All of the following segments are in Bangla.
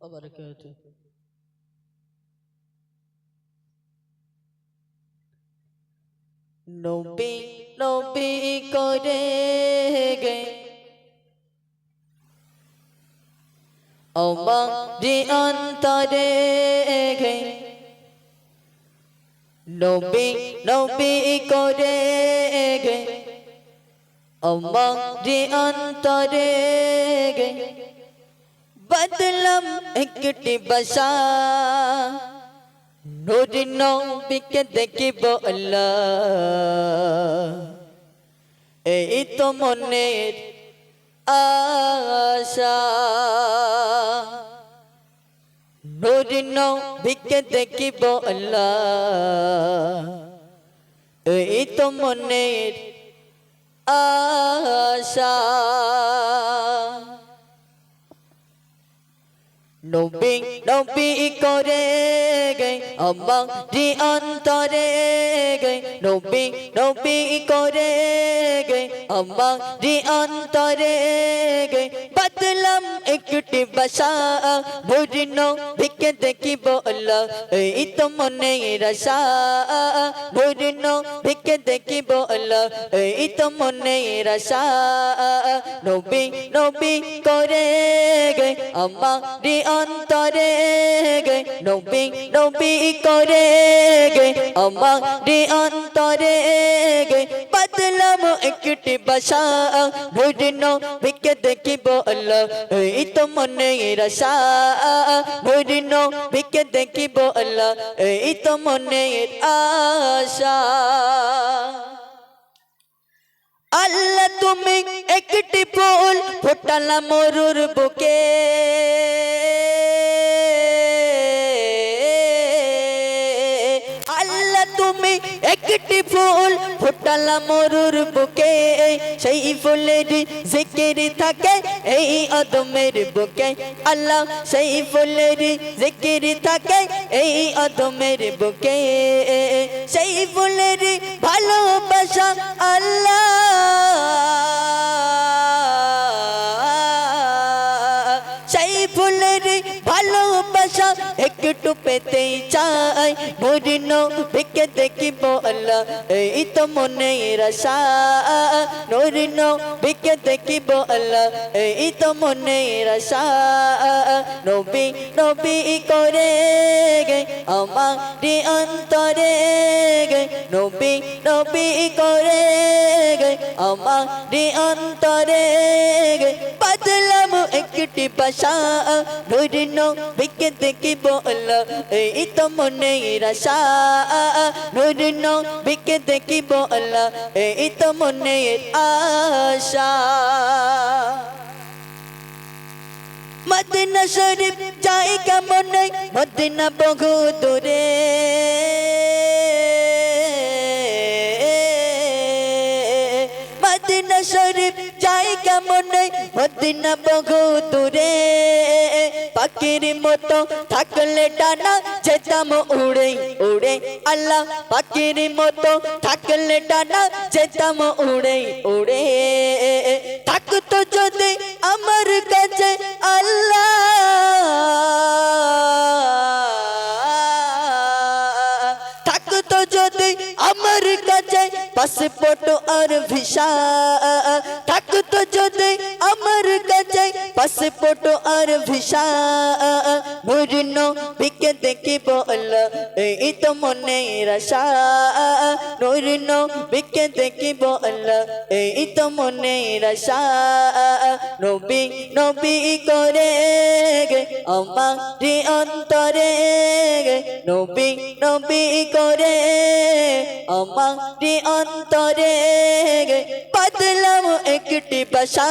وبركاته নবী নবী করে গে আমারি অন্তরে গে নবী নবী করে গে আমারি অন্তরে গে বদলম একটি বসা নূর নবীকে দেখিব আল্লাহ এই তো মনের আশা নূর নবীকে দেখিব আল্লাহ এই তো মনের আশা নবী নবী করে গে আমারি অন্তরে গে নবী নবী করে গে আমারি অন্তরে গে বদলম একটি বসা নূর নবীকে দেখিব আল্লাহ এই তো মনের আশা নূর নবীকে দেখিব আল্লাহ এই তো মনের আশা নবী নবী করে গে আমারি অন্তরে গে নবী নবী করে গে আমারি অন্তরে গে বদলম একটি বসা নূর নবীকে দেখিব আল্লাহ এই তো মনের আশা নূর নবীকে দেখিব আল্লাহ এই তো মনের আশা আল্লাহ তুমি একটি ফুল ফোটালা মরুর বুকে আল্লাহ তুমি একটি ফুল ফোটালা মরুর বুকে সেই ফুলের জিকির থাকে এই আদমের বুকে আল্লাহ সেই ফুলের জিকির থাকে এই আদমের বুকে সেই ফুলের ভালোবাসা আল্লাহ সেই ফুলের ভালোবাসা একটু পেতে চাই নূর নবীকে দেখিব আল্লাহ এই তো মনের আশা নূর নবীকে দেখিব আল্লাহ এই তো মনের আশা নবী নবী করে গে আমারি অন্তরে গে নবী নবী করে গে আমারি অন্তরে গে বদলম একটি বসা নূর নবীকে দেখিব আল্লাহ এই তো মনের আশা নূর নবীকে দেখিব আল্লাহ এই তো মনের আশা মদিনা শরীফ যাই কেমন মদিনা বহু দূরে মদিনা শরীফ যাই কেমন মদিনা বহু দূরে পাখির মতো থাকলে ডানা যেতাম উড়ে উড়ে আল্লাহ পাখির মতো থাকলে ডানা যেতাম উড়ে উড়ে থাকতো যদি আমার কাছে আল্লাহ থাকতো যদি আমার কাছে পাসপোর্ট আর ভিসা থাকতো যদি আমার কাছে পাসপোর্ট আর ভিসা নূর নবীকে দেখিব আল্লাহ এই তো মনের আশা নূর নবীকে দেখিব আল্লাহ এই তো মনের আশা নবী নবী করে গে আমারি অন্তরে গে নবী নবী করে আমারি অন্তরে গে বদলম একটি বসা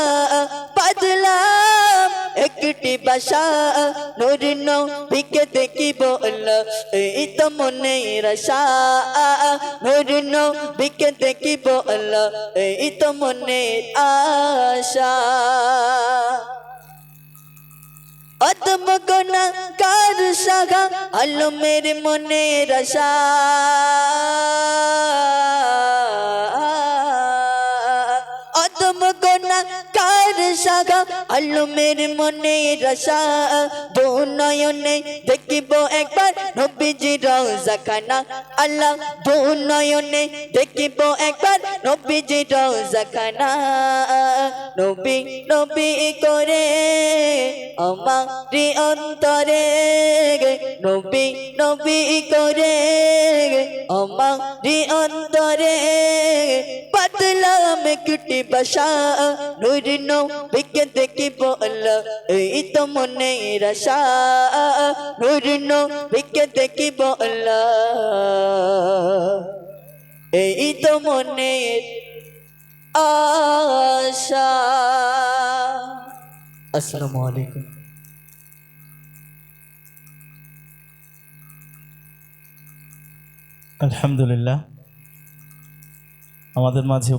বদলম একটি বসা নূর নবীকে দেখিব আল্লাহ এই তো মনের আশা নূর নবীকে দেখিব আল্লাহ এই তো মনের আশা আদম গুনাহগার সাগা আলমের মনের আশা আদম গুনাহগার সাগা আল্লাহ আলমের মনে রসা দু নয়নে দেখিব একবার নবীজি রওজা খানা আল্লাহ দু নয়নে দেখিব একবার নবীজি রওজা খানা নবী নবী করে আমারি অন্তরে নবী নবী করে আমারি অন্তরে পাতলাম কুটি বসা নূর নবীকে দেখিব আল্লাহ এই তো মনে রসা নূর নবীকে দেখিব আল্লাহ এই তো মনে আশা। আসসালামু আলাইকুম। আলহামদুলিল্লাহ আমাদের মাঝে